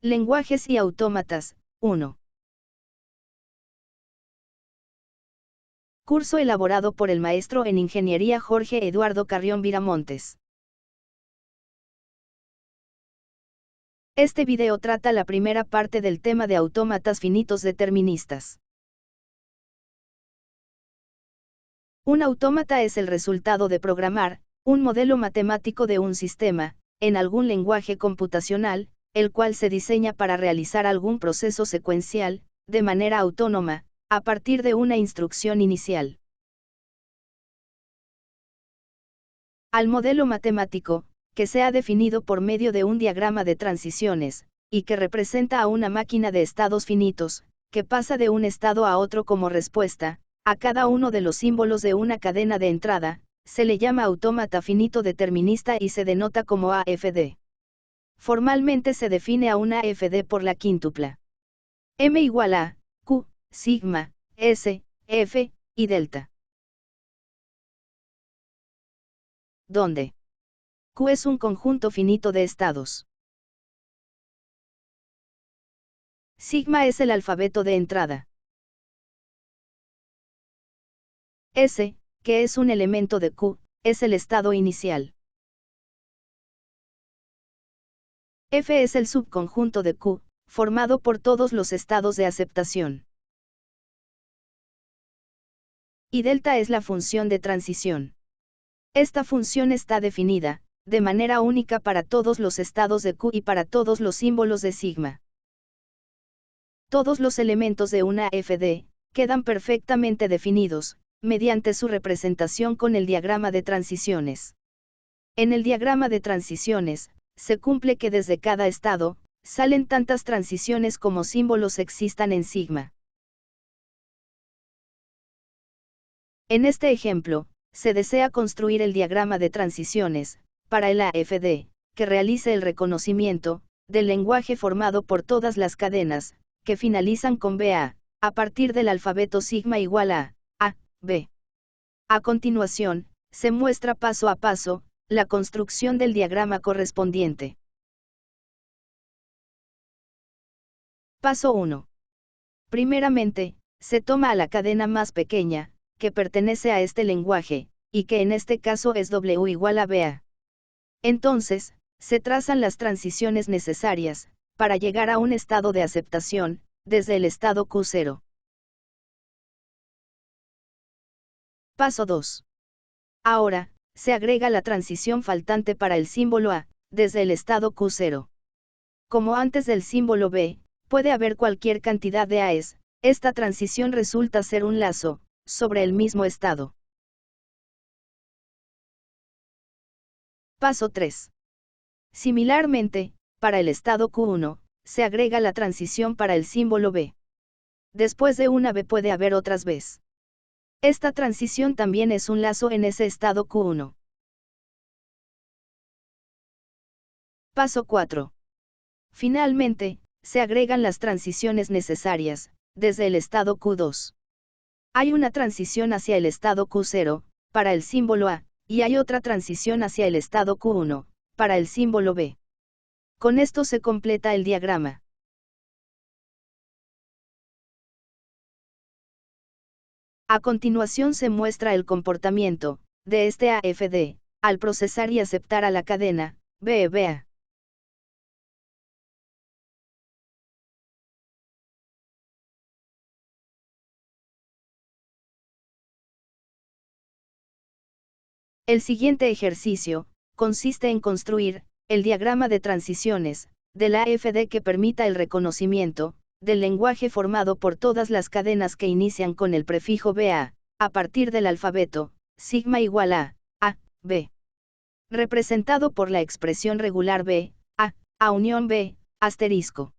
Lenguajes y autómatas, 1. Curso elaborado por el maestro en Ingeniería Jorge Eduardo Carrión Viramontes. Este video trata la primera parte del tema de autómatas finitos deterministas. Un autómata es el resultado de programar un modelo matemático de un sistema, en algún lenguaje computacional, el cual se diseña para realizar algún proceso secuencial, de manera autónoma, a partir de una instrucción inicial. Al modelo matemático, que se ha definido por medio de un diagrama de transiciones, y que representa a una máquina de estados finitos, que pasa de un estado a otro como respuesta, a cada uno de los símbolos de una cadena de entrada, se le llama autómata finito determinista y se denota como AFD. Formalmente se define a una AFD por la quíntupla M igual a Q, sigma, S, F, y delta. Donde Q es un conjunto finito de estados. Sigma es el alfabeto de entrada. S, que es un elemento de Q, es el estado inicial. F es el subconjunto de Q, formado por todos los estados de aceptación. Y delta es la función de transición. Esta función está definida, de manera única para todos los estados de Q y para todos los símbolos de sigma. Todos los elementos de una FD quedan perfectamente definidos, mediante su representación con el diagrama de transiciones. En el diagrama de transiciones, se cumple que desde cada estado, salen tantas transiciones como símbolos existan en sigma. En este ejemplo, se desea construir el diagrama de transiciones, para el AFD, que realice el reconocimiento, del lenguaje formado por todas las cadenas, que finalizan con BA, a partir del alfabeto sigma igual a B. A continuación, se muestra paso a paso, la construcción del diagrama correspondiente. Paso 1. Primeramente, se toma a la cadena más pequeña, que pertenece a este lenguaje, y que en este caso es W igual a BA. Entonces, se trazan las transiciones necesarias, para llegar a un estado de aceptación, desde el estado Q0. Paso 2. Ahora, se agrega la transición faltante para el símbolo A, desde el estado Q0. Como antes del símbolo B, puede haber cualquier cantidad de A's, esta transición resulta ser un lazo, sobre el mismo estado. Paso 3. Similarmente, para el estado Q1, se agrega la transición para el símbolo B. Después de una B puede haber otras B's. Esta transición también es un lazo en ese estado Q1. Paso 4. Finalmente, se agregan las transiciones necesarias, desde el estado Q2. Hay una transición hacia el estado Q0, para el símbolo A, y hay otra transición hacia el estado Q1, para el símbolo B. Con esto se completa el diagrama. A continuación se muestra el comportamiento de este AFD, al procesar y aceptar a la cadena BA. El siguiente ejercicio consiste en construir el diagrama de transiciones de la AFD que permita el reconocimiento del lenguaje formado por todas las cadenas que inician con el prefijo BA, a partir del alfabeto sigma igual a B. Representado por la expresión regular B, A unión B, asterisco.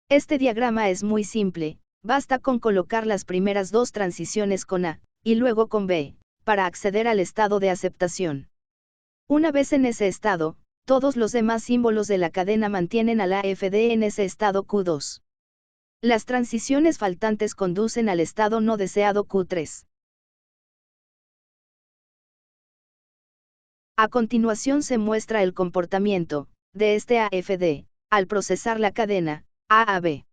Este diagrama es muy simple, basta con colocar las primeras dos transiciones con A, y luego con B, para acceder al estado de aceptación. Una vez en ese estado, todos los demás símbolos de la cadena mantienen a la AFD en ese estado Q2. Las transiciones faltantes conducen al estado no deseado Q3. A continuación se muestra el comportamiento de este AFD al procesar la cadena A a B.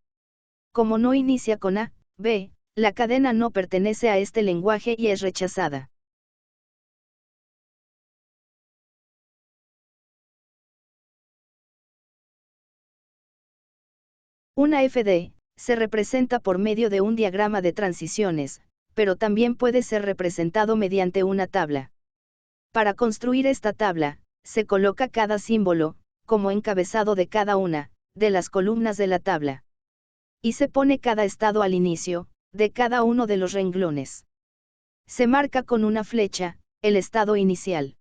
Como no inicia con A, B, la cadena no pertenece a este lenguaje y es rechazada. Una AFD se representa por medio de un diagrama de transiciones, pero también puede ser representado mediante una tabla. Para construir esta tabla, se coloca cada símbolo, como encabezado de cada una de las columnas de la tabla. Y se pone cada estado al inicio de cada uno de los renglones. Se marca con una flecha el estado inicial.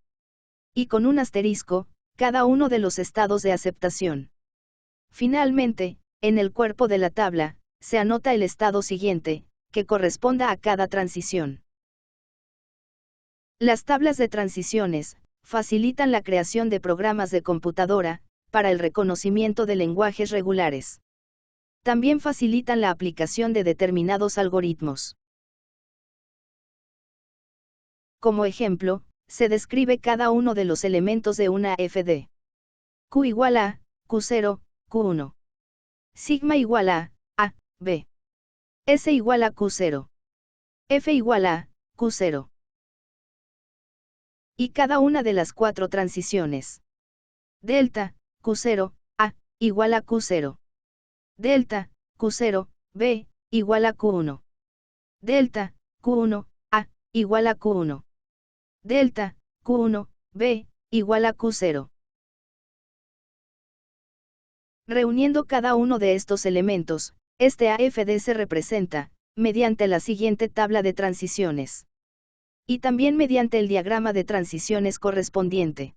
Y con un asterisco, cada uno de los estados de aceptación. Finalmente, en el cuerpo de la tabla, se anota el estado siguiente, que corresponda a cada transición. Las tablas de transiciones facilitan la creación de programas de computadora para el reconocimiento de lenguajes regulares. También facilitan la aplicación de determinados algoritmos. Como ejemplo, se describe cada uno de los elementos de una AFD. Q igual a Q0, Q1. Sigma igual a B. S igual a Q0. F igual a Q0. Y cada una de las cuatro transiciones. Delta, Q0, A, igual a Q0. Delta, Q0, B, igual a Q1. Delta, Q1, A, igual a Q1. Delta, Q1, B, igual a Q0. Reuniendo cada uno de estos elementos, este AFD se representa, mediante la siguiente tabla de transiciones. Y también mediante el diagrama de transiciones correspondiente.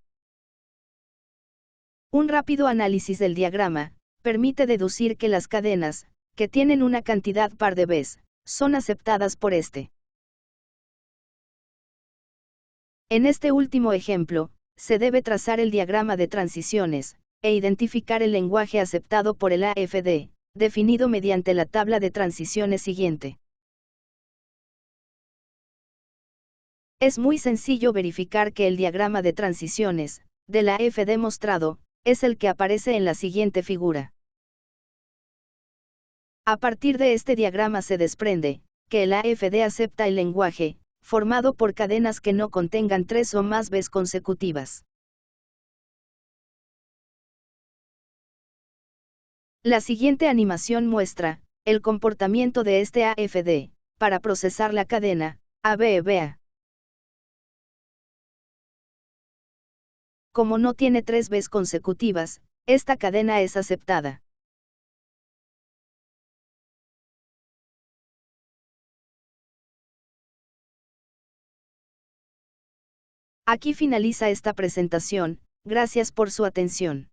Un rápido análisis del diagrama permite deducir que las cadenas, que tienen una cantidad par de bits, son aceptadas por este. En este último ejemplo, se debe trazar el diagrama de transiciones, e identificar el lenguaje aceptado por el AFD, definido mediante la tabla de transiciones siguiente. Es muy sencillo verificar que el diagrama de transiciones, de la AFD mostrado, es el que aparece en la siguiente figura. A partir de este diagrama se desprende, que el AFD acepta el lenguaje, formado por cadenas que no contengan 3 o más bits consecutivas. La siguiente animación muestra el comportamiento de este AFD para procesar la cadena ABBA. Como no tiene 3 bits consecutivas, esta cadena es aceptada. Aquí finaliza esta presentación, gracias por su atención.